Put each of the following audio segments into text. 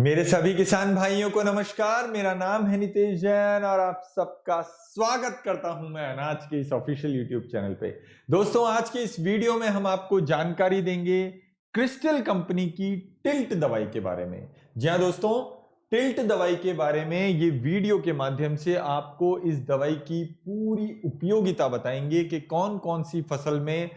मेरे सभी किसान भाइयों को नमस्कार। मेरा नाम है नितेश जैन और आप सबका स्वागत करता हूं मैं अनाज के इस ऑफिशियल यूट्यूब चैनल पे। दोस्तों, आज के इस वीडियो में हम आपको जानकारी देंगे क्रिस्टल कंपनी की टिल्ट दवाई के बारे में। जी हां दोस्तों, टिल्ट दवाई के बारे में ये वीडियो के माध्यम से आपको इस दवाई की पूरी उपयोगिता बताएंगे कि कौन कौन सी फसल में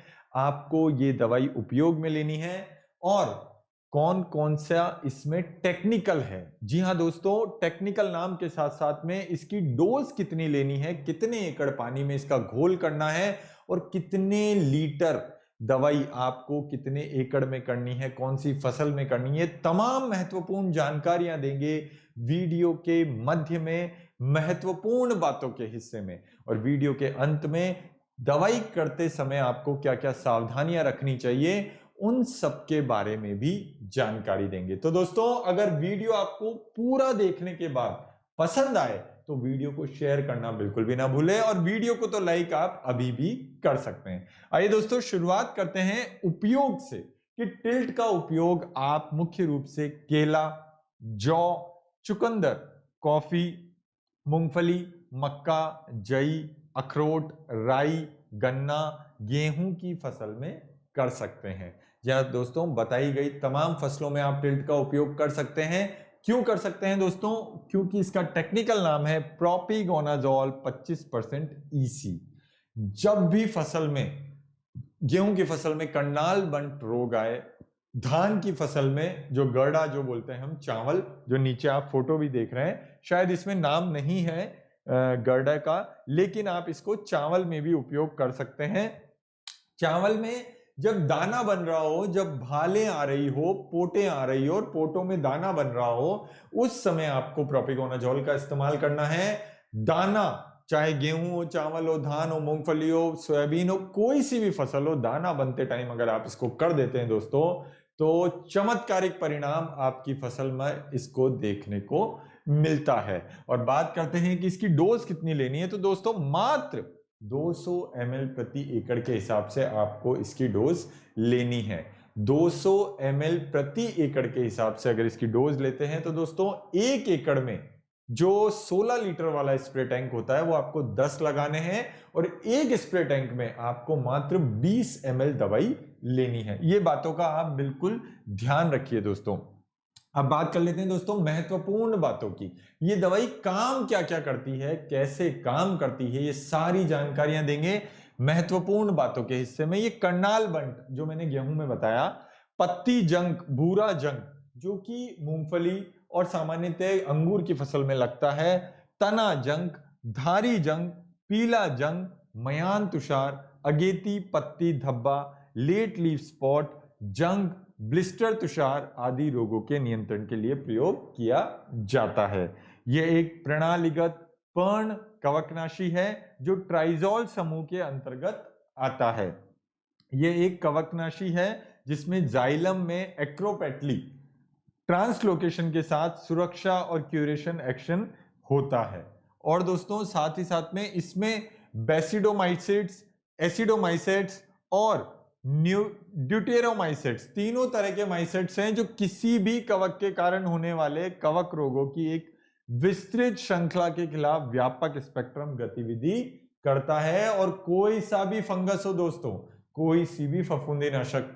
आपको ये दवाई उपयोग में लेनी है और कौन कौन सा इसमें टेक्निकल है। जी हां दोस्तों, टेक्निकल नाम के साथ साथ में इसकी डोज कितनी लेनी है, कितने एकड़ पानी में इसका घोल करना है और कितने लीटर दवाई आपको कितने एकड़ में करनी है, कौन सी फसल में करनी है, तमाम महत्वपूर्ण जानकारियां देंगे वीडियो के मध्य में, महत्वपूर्ण बातों के हिस्से में। और वीडियो के अंत में दवाई करते समय आपको क्या क्या सावधानियां रखनी चाहिए, उन सब के बारे में भी जानकारी देंगे। तो दोस्तों, अगर वीडियो आपको पूरा देखने के बाद पसंद आए तो वीडियो को शेयर करना बिल्कुल भी ना भूलें और वीडियो को तो लाइक आप अभी भी कर सकते हैं। आइए दोस्तों, शुरुआत करते हैं उपयोग से कि टिल्ट का उपयोग आप मुख्य रूप से केला, जौ, चुकंदर, कॉफी, मूंगफली, मक्का, जई, अखरोट, राई, गन्ना, गेहूं की फसल में कर सकते हैं। या दोस्तों, बताई गई तमाम फसलों में आप टिल्ट का उपयोग कर सकते हैं। क्यों कर सकते हैं दोस्तों? क्योंकि इसका टेक्निकल नाम है प्रोपिगोनाजोल 25% ईसी। जब भी फसल में, गेहूं की फसल में करनाल बंट रोग आए, धान की फसल में जो गर्डा जो बोलते हैं हम, चावल, जो नीचे आप फोटो भी देख रहे हैं, शायद इसमें नाम नहीं है गर्डा का, लेकिन आप इसको चावल में भी उपयोग कर सकते हैं। चावल में जब दाना बन रहा हो, जब भाले आ रही हो, पोटे आ रही हो और पोटों में दाना बन रहा हो, उस समय आपको प्रोपिकोनाजोल का इस्तेमाल करना है। दाना चाहे गेहूं हो, चावल हो, धान हो, मूंगफली हो, सोयाबीन हो, कोई सी भी फसल हो, दाना बनते टाइम अगर आप इसको कर देते हैं दोस्तों, तो चमत्कारिक परिणाम आपकी फसल में इसको देखने को मिलता है। और बात करते हैं कि इसकी डोज कितनी लेनी है, तो दोस्तों मात्र 200 ml प्रति एकड़ के हिसाब से आपको इसकी डोज लेनी है। 200 ml प्रति एकड़ के हिसाब से अगर इसकी डोज लेते हैं तो दोस्तों एक एकड़ में जो 16 लीटर वाला स्प्रे टैंक होता है वो आपको 10 लगाने हैं और एक स्प्रे टैंक में आपको मात्र 20 ml दवाई लेनी है। ये बातों का आप बिल्कुल ध्यान रखिए दोस्तों। अब बात कर लेते हैं दोस्तों महत्वपूर्ण बातों की। ये दवाई काम क्या क्या करती है, कैसे काम करती है, ये सारी जानकारियां देंगे महत्वपूर्ण बातों के हिस्से में। ये करनाल बंट जो मैंने गेहूं में बताया, पत्ती जंग, भूरा जंग जो कि मूंगफली और सामान्यतः अंगूर की फसल में लगता है, तना जंग, धारी जंग, पीला जंग, मयान तुषार, अगेती पत्ती धब्बा, लेट लीफ स्पॉट जंग, ब्लिस्टर तुषार आदि रोगों के नियंत्रण के लिए प्रयोग किया जाता है। यह एक प्रणालीगत पर्ण कवकनाशी है जो ट्राइजोल समूह के अंतर्गत आता है। यह एक कवकनाशी है जिसमें जाइलम में एक्रोपेटली ट्रांसलोकेशन के साथ सुरक्षा और क्यूरेशन एक्शन होता है। और दोस्तों साथ ही साथ में इसमें बेसिडोमाइसिड्स, एसिडोमाइसेट्स और ड्यूटेरोमाइसेट्स, तीनों तरह के माइसेट्स हैं जो किसी भी कवक के कारण होने वाले कवक रोगों की एक विस्तृत श्रृंखला के खिलाफ व्यापक स्पेक्ट्रम गतिविधि करता है। और कोई सा भी फंगस हो दोस्तों, कोई सी भी फफूंदीनाशक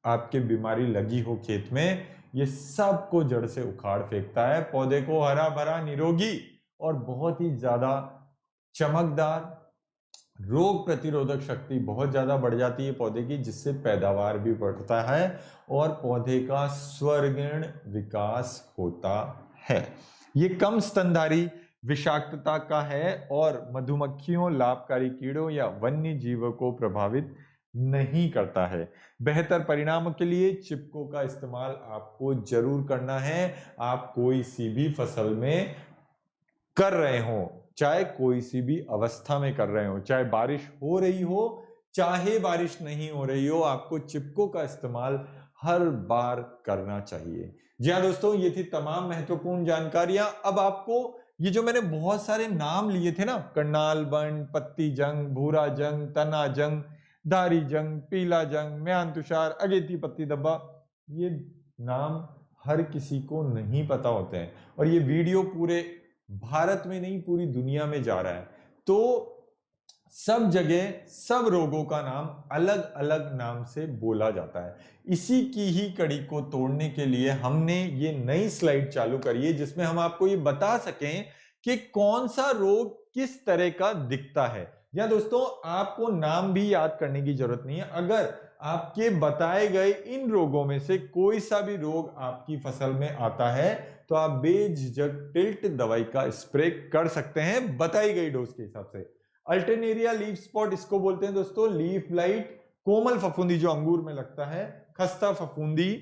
आपके बीमारी लगी हो खेत में, ये सब को जड़ से उखाड़ फेंकता है, पौधे को हरा भरा, निरोगी और बहुत ही ज्यादा चमकदार, रोग प्रतिरोधक शक्ति बहुत ज्यादा बढ़ जाती है पौधे की, जिससे पैदावार भी बढ़ता है और पौधे का स्वर्गीण विकास होता है। ये कम स्तनधारी विषाक्तता का है और मधुमक्खियों, लाभकारी कीड़ों या वन्य जीवों को प्रभावित नहीं करता है। बेहतर परिणामों के लिए चिपको का इस्तेमाल आपको जरूर करना है। आप कोई सी भी फसल में कर रहे हो, चाहे कोई सी भी अवस्था में कर रहे हो, चाहे बारिश हो रही हो चाहे बारिश नहीं हो रही हो, आपको चिपको का इस्तेमाल हर बार करना चाहिए। जी हाँ दोस्तों, ये थी तमाम महत्वपूर्ण जानकारियां। अब आपको ये जो मैंने बहुत सारे नाम लिए थे ना, करनाल बंट, पत्ती जंग, भूरा जंग, तना जंग, धारी जंग, पीला जंग, म्यान तुषार, अगेती पत्ती धब्बा, ये नाम हर किसी को नहीं पता होते हैं और ये वीडियो पूरे भारत में नहीं पूरी दुनिया में जा रहा है। तो सब जगह सब रोगों का नाम अलग अलग नाम से बोला जाता है। इसी की ही कड़ी को तोड़ने के लिए हमने ये नई स्लाइड चालू करी है जिसमें हम आपको ये बता सकें कि कौन सा रोग किस तरह का दिखता है। या दोस्तों आपको नाम भी याद करने की जरूरत नहीं है। अगर आपके बताए गए इन रोगों में से कोई सा भी रोग आपकी फसल में आता है तो आप बेझिझक टिल्ट दवाई का स्प्रे कर सकते हैं बताई गई डोज के हिसाब से। अल्टरनेरिया लीफ स्पॉट इसको बोलते हैं दोस्तों, लीफ ब्लाइट, कोमल फफूंदी जो अंगूर में लगता है, खस्ता फफूंदी,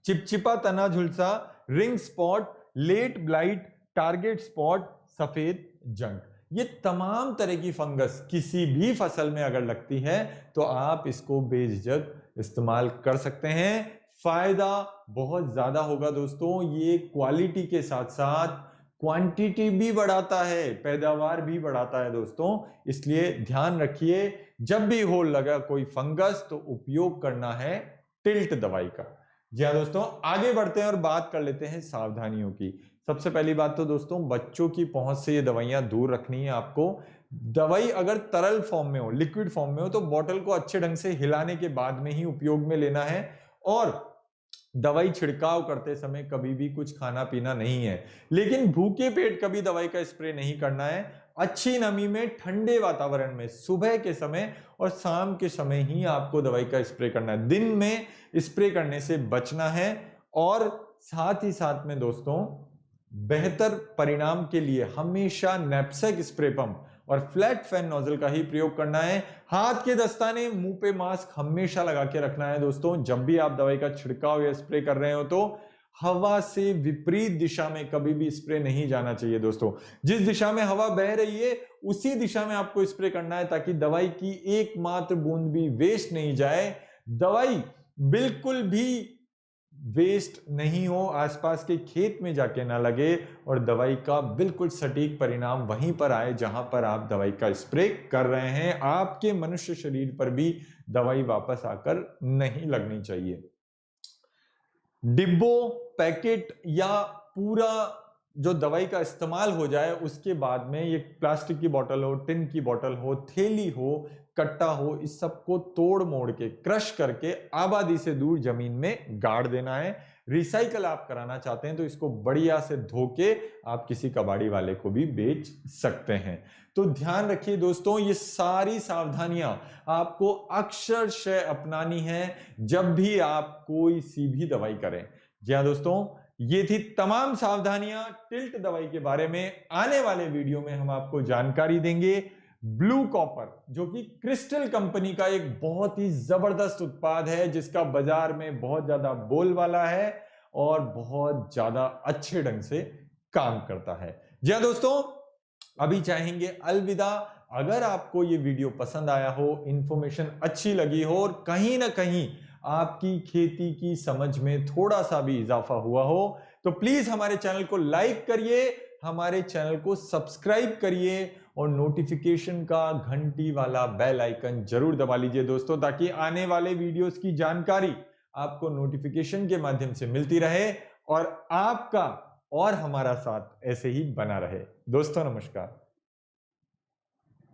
चिपचिपा तना झुलसा, ring spot, late blight, target spot, सफेद जंग। ये तमाम तरह की फंगस किसी भी फसल में अगर लगती है तो आप इसको बेझिझक इस्तेमाल कर सकते हैं। फायदा बहुत ज्यादा होगा दोस्तों। ये क्वालिटी के साथ साथ क्वांटिटी भी बढ़ाता है, पैदावार भी बढ़ाता है दोस्तों। इसलिए ध्यान रखिए जब भी हो लगा कोई फंगस तो उपयोग करना है टिल्ट दवाई का। जी हाँ दोस्तों, आगे बढ़ते हैं और बात कर लेते हैं सावधानियों की। सबसे पहली बात तो दोस्तों बच्चों की पहुंच से ये दवाइयां दूर रखनी है आपको। दवाई अगर तरल फॉर्म में हो, लिक्विड फॉर्म में हो तो बॉटल को अच्छे ढंग से हिलाने के बाद में ही उपयोग में लेना है। और दवाई छिड़काव करते समय कभी भी कुछ खाना पीना नहीं है। लेकिन भूखे पेट कभी दवाई का स्प्रे नहीं करना है। अच्छी नमी में ठंडे वातावरण में सुबह के समय और शाम के समय ही आपको दवाई का स्प्रे करना है। दिन में स्प्रे करने से बचना है। और साथ ही साथ में दोस्तों बेहतर परिणाम के लिए हमेशा नैपसेक स्प्रे पंप और फ्लैट फैन नोजल का ही प्रयोग करना है। हाथ के दस्ताने, मुंह पे मास्क हमेशा लगा के रखना है दोस्तों। जब भी आप दवाई का छिड़काव या स्प्रे कर रहे हो तो हवा से विपरीत दिशा में कभी भी स्प्रे नहीं जाना चाहिए दोस्तों। जिस दिशा में हवा बह रही है उसी दिशा में आपको स्प्रे करना है ताकि दवाई की एकमात्र बूंद भी वेस्ट नहीं जाए, दवाई बिल्कुल भी वेस्ट नहीं हो, आसपास के खेत में जाके ना लगे और दवाई का बिल्कुल सटीक परिणाम वहीं पर आए जहां पर आप दवाई का स्प्रे कर रहे हैं। आपके मनुष्य शरीर पर भी दवाई वापस आकर नहीं लगनी चाहिए। डिब्बों, पैकेट या पूरा जो दवाई का इस्तेमाल हो जाए उसके बाद में ये प्लास्टिक की बोतल हो, टिन की बोतल हो, थैली हो, कट्टा हो, इस सब को तोड़ मोड़ के क्रश करके आबादी से दूर जमीन में गाड़ देना है। रिसाइकल आप कराना चाहते हैं तो इसको बढ़िया से धो के आप किसी कबाड़ी वाले को भी बेच सकते हैं। तो ध्यान रखिए दोस्तों, ये सारी सावधानियां आपको अक्षरशः अपनानी है जब भी आप कोई सी भी दवाई करें। जी हाँ दोस्तों, ये थी तमाम सावधानियां टिल्ट दवाई के बारे में। आने वाले वीडियो में हम आपको जानकारी देंगे ब्लू कॉपर, जो कि क्रिस्टल कंपनी का एक बहुत ही जबरदस्त उत्पाद है जिसका बाजार में बहुत ज्यादा बोलबाला है और बहुत ज्यादा अच्छे ढंग से काम करता है। जी हाँ दोस्तों, अभी चाहेंगे अलविदा। अगर आपको ये वीडियो पसंद आया हो, इंफॉर्मेशन अच्छी लगी हो और कहीं ना कहीं आपकी खेती की समझ में थोड़ा सा भी इजाफा हुआ हो तो प्लीज हमारे चैनल को लाइक करिए, हमारे चैनल को सब्सक्राइब करिए और नोटिफिकेशन का घंटी वाला बेल आइकन जरूर दबा लीजिए दोस्तों, ताकि आने वाले वीडियोस की जानकारी आपको नोटिफिकेशन के माध्यम से मिलती रहे और आपका और हमारा साथ ऐसे ही बना रहे। दोस्तों नमस्कार।